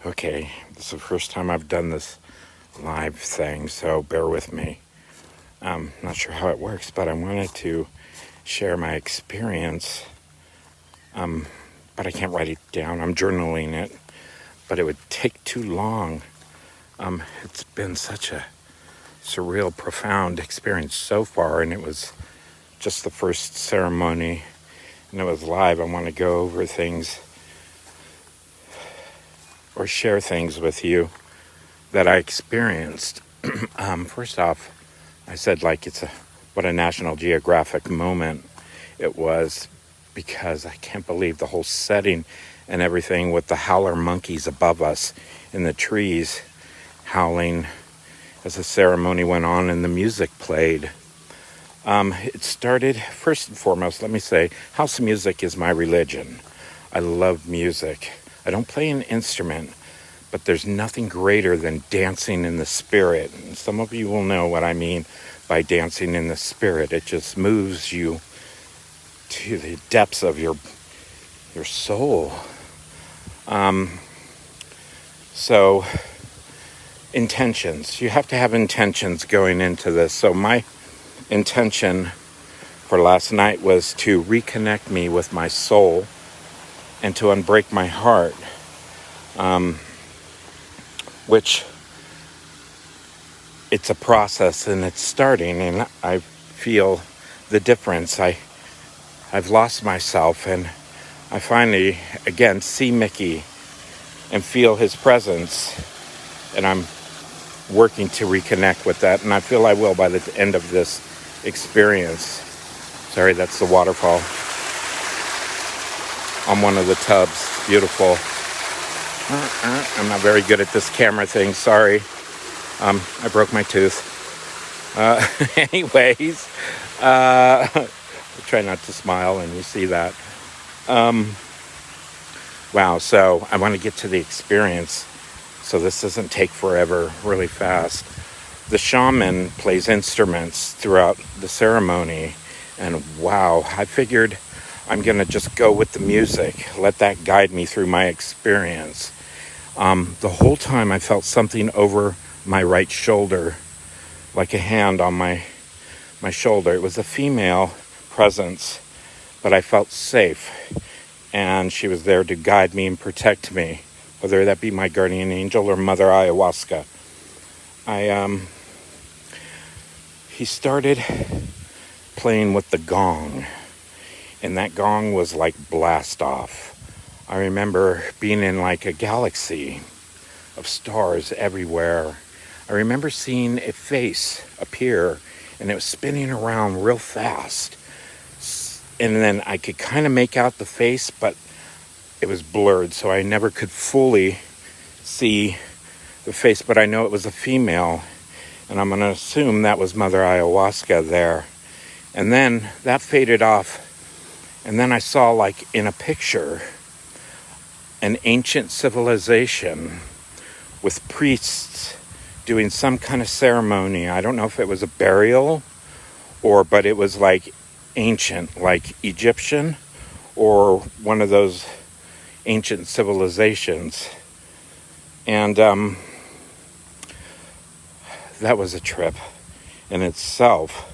Okay, this is the first time I've done this live thing, so bear with me. Not sure how it works, but I wanted to share my experience, but I can't write it down. I'm journaling it, but it would take too long. It's been such a surreal, profound experience so far, and it was just the first ceremony, and it was live. I want to go over things or share things with you that I experienced. First off, I said what a National Geographic moment it was, because I can't believe the whole setting and everything with the howler monkeys above us in the trees howling as the ceremony went on and the music played. It started, first and foremost, let me say, house music is my religion. I love music. I don't play an instrument, but there's nothing greater than dancing in the spirit. And some of you will know what I mean by dancing in the spirit. It just moves you to the depths of your soul. So intentions. You have to have intentions going into this. So my intention for last night was to reconnect me with my soul and to unbreak my heart, which it's a process and it's starting, and I feel the difference. I've lost myself, and I finally again see Mickey and feel his presence, and I'm working to reconnect with that, and I feel I will by the end of this experience. Sorry, that's the waterfall on one of the tubs. Beautiful. I'm not very good at this camera thing, sorry. I broke my tooth. Anyways, I try not to smile, and you see that. Wow, so I want to get to the experience, so this doesn't take forever, really fast. The shaman plays instruments throughout the ceremony, and wow, I figured I'm going to just go with the music, let that guide me through my experience. The whole time I felt something over my right shoulder, like a hand on my shoulder. It was a female presence, but I felt safe, and she was there to guide me and protect me, whether that be my guardian angel or Mother Ayahuasca. He started playing with the gong, and that gong was like blast off. I remember being in like a galaxy of stars everywhere. I remember seeing a face appear, and it was spinning around real fast. And then I could kind of make out the face, but it was blurred, so I never could fully see the face, but I know it was a female, and I'm going to assume that was Mother Ayahuasca there. And then that faded off, and then I saw, like in a picture, an ancient civilization with priests doing some kind of ceremony. I don't know if it was a burial but it was like ancient, like Egyptian or one of those ancient civilizations. And that was a trip in itself.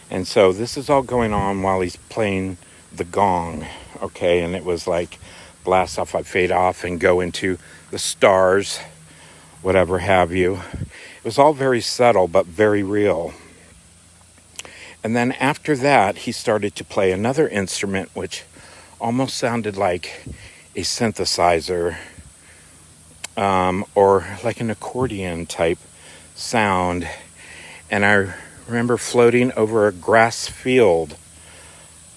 And so this is all going on while he's playing the gong, okay? And it was like blast off, I fade off and go into the stars, whatever have you. It was all very subtle, but very real. And then after that, he started to play another instrument, which almost sounded like a synthesizer, or like an accordion type sound. And I remember floating over a grass field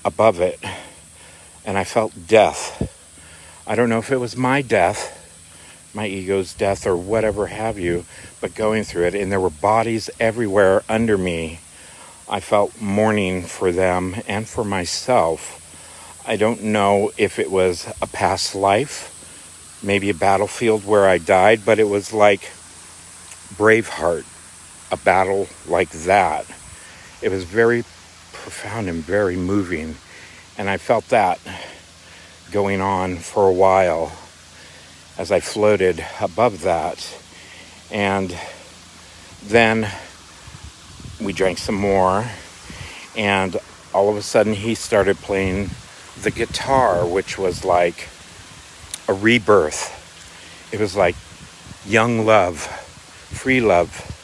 above it, and I felt death. I don't know if it was my death, my ego's death, or whatever have you, but going through it, and there were bodies everywhere under me. I felt mourning for them and for myself. I don't know if it was a past life, maybe a battlefield where I died, but it was like Braveheart, a battle like that. It was very profound and very moving, and I felt that going on for a while. as I floated above that. And then we drank some more, and all of a sudden he started playing the guitar, which was like a rebirth. It was like young love, free love,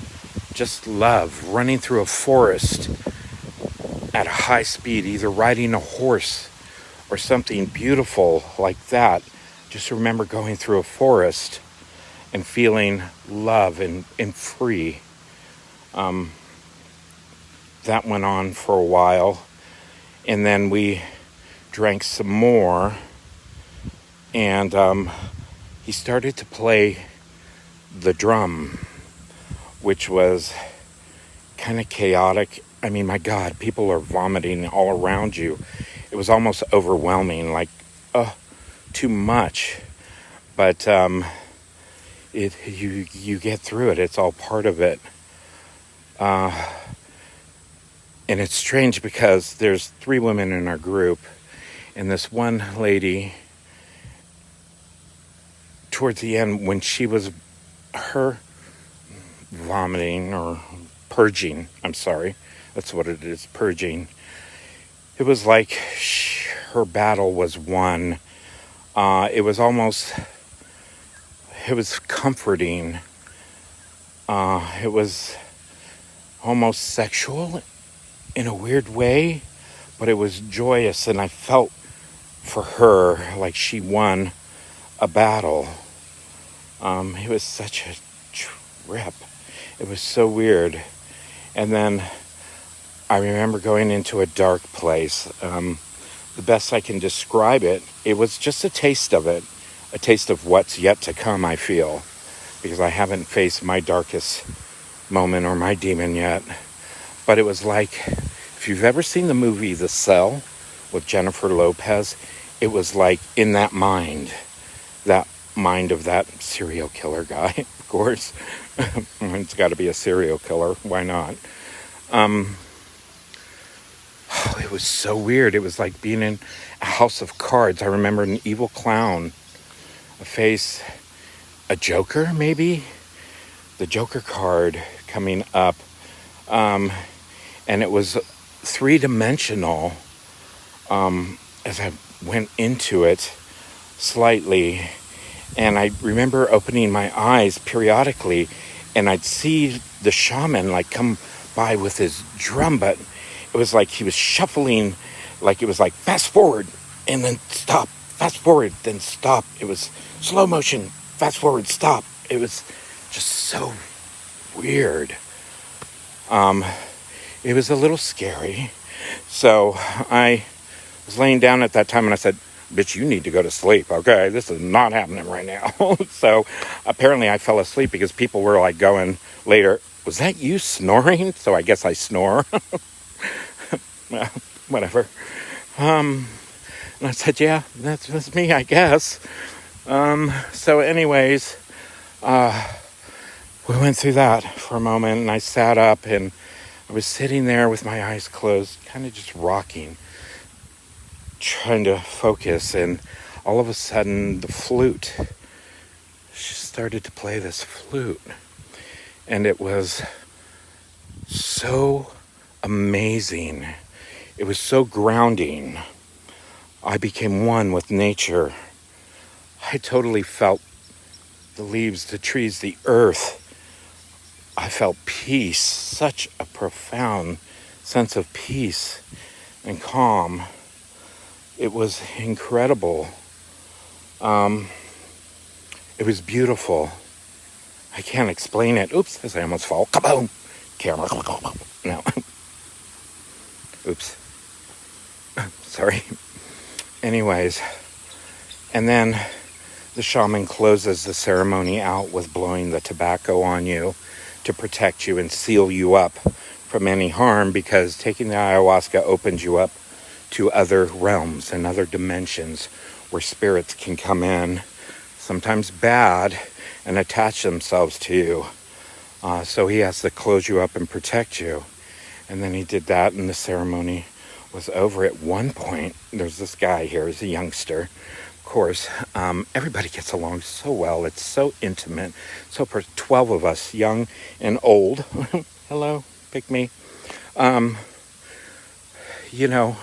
just love, running through a forest at a high speed, either riding a horse or something beautiful like that. Just remember going through a forest and feeling love and free. That went on for a while, and then we drank some more, and he started to play the drum, which was kind of chaotic. I mean, my God, people are vomiting all around you. It was almost overwhelming, like, too much. But you get through it. It's all part of it. And it's strange because there's 3 women in our group, and this one lady, towards the end, when she was her vomiting or purging, I'm sorry, that's what it is, purging. It was like her battle was won. It was comforting. It was almost sexual in a weird way, but it was joyous, and I felt for her like she won a battle. It was such a trip. It was so weird. And then I remember going into a dark place. The best I can describe it, it was just a taste of it, a taste of what's yet to come, I feel, because I haven't faced my darkest moment or my demon yet. But it was like, if you've ever seen the movie The Cell with Jennifer Lopez, it was like in that mind of that serial killer guy, of course. It's got to be a serial killer. Why not? It was so weird. It was like being in a house of cards. I remember an evil clown, a face, a Joker, maybe? The Joker card coming up. And it was 3-dimensional as I went into it slightly. And I remember opening my eyes periodically, and I'd see the shaman like come by with his drum, but it was like he was shuffling, like it was like fast forward and then stop, fast forward, then stop. It was slow motion, fast forward, stop. It was just so weird. It was a little scary. So I was laying down at that time and I said, bitch, you need to go to sleep, okay? This is not happening right now. So apparently I fell asleep because people were like going later, was that you snoring? So I guess I snore. Well, whatever. And I said, yeah, that's me, I guess. So anyways, we went through that for a moment, and I sat up and I was sitting there with my eyes closed, kind of just rocking, trying to focus, and all of a sudden the flute, she started to play this flute, and it was so amazing. It was so grounding. I became one with nature. I totally felt the leaves, the trees, the earth. I felt peace, such a profound sense of peace and calm. It was incredible. It was beautiful. I can't explain it. Oops, as I almost fall. Kaboom! Camera. No. Oops. Sorry. Anyways. And then the shaman closes the ceremony out with blowing the tobacco on you to protect you and seal you up from any harm, because taking the ayahuasca opens you up to other realms and other dimensions where spirits can come in, sometimes bad, and attach themselves to you. So he has to close you up and protect you. And then he did that, and the ceremony was over. At one point, there's this guy here, he's a youngster, of course, everybody gets along so well. It's so intimate. So for 12 of us, young and old, hello, pick me, you know,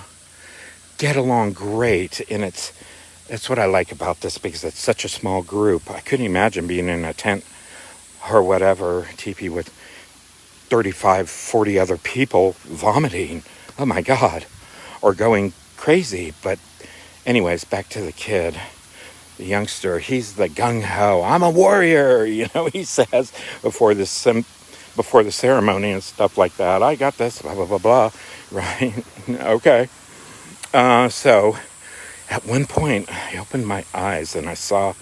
get along great. And that's what I like about this, because it's such a small group. I couldn't imagine being in a tent or whatever, teepee, with 35, 40 other people vomiting. Oh my God. Or going crazy. But anyways, back to the kid, the youngster. He's the gung-ho. I'm a warrior, he says before before the ceremony and stuff like that. I got this, blah, blah, blah, blah. Right? Okay. So at one point, I opened my eyes and I saw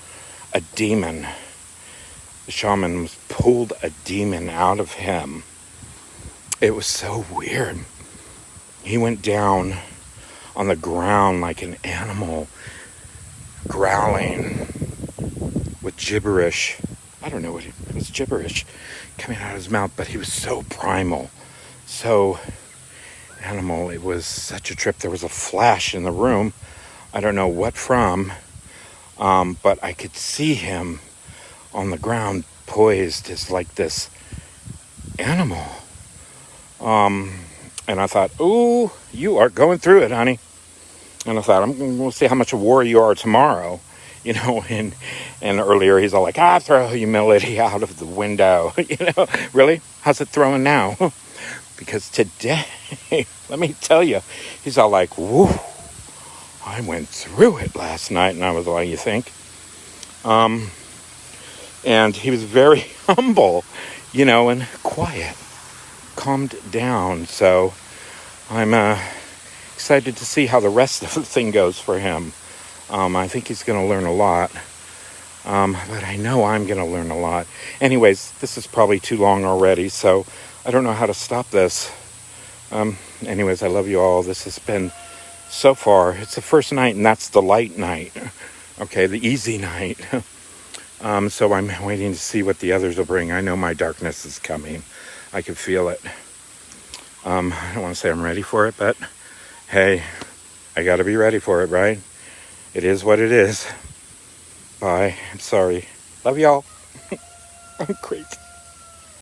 a demon. The shaman pulled a demon out of him. It was so weird. He went down on the ground like an animal, growling with gibberish. I don't know what it was, gibberish coming out of his mouth, but he was so primal, so animal. It was such a trip. There was a flash in the room. I don't know what from, but I could see him on the ground, poised as like this animal. And I thought, ooh, you are going through it, honey. And I thought, we'll see how much a warrior you are tomorrow. And earlier he's all like, throw humility out of the window. Really? How's it throwing now? Because today, let me tell you, he's all like, woo, I went through it last night. And I was like, you think? And he was very humble, and quiet, calmed down. So I'm excited to see how the rest of the thing goes for him. I think he's going to learn a lot. But I know I'm going to learn a lot. Anyways, this is probably too long already, so I don't know how to stop this. Anyways, I love you all. This has been, so far, it's the first night, and that's the light night. Okay, the easy night. So I'm waiting to see what the others will bring. I know my darkness is coming. I can feel it. I don't want to say I'm ready for it, but hey, I got to be ready for it, right? It is what it is. Bye. I'm sorry. Love y'all. I'm crazy.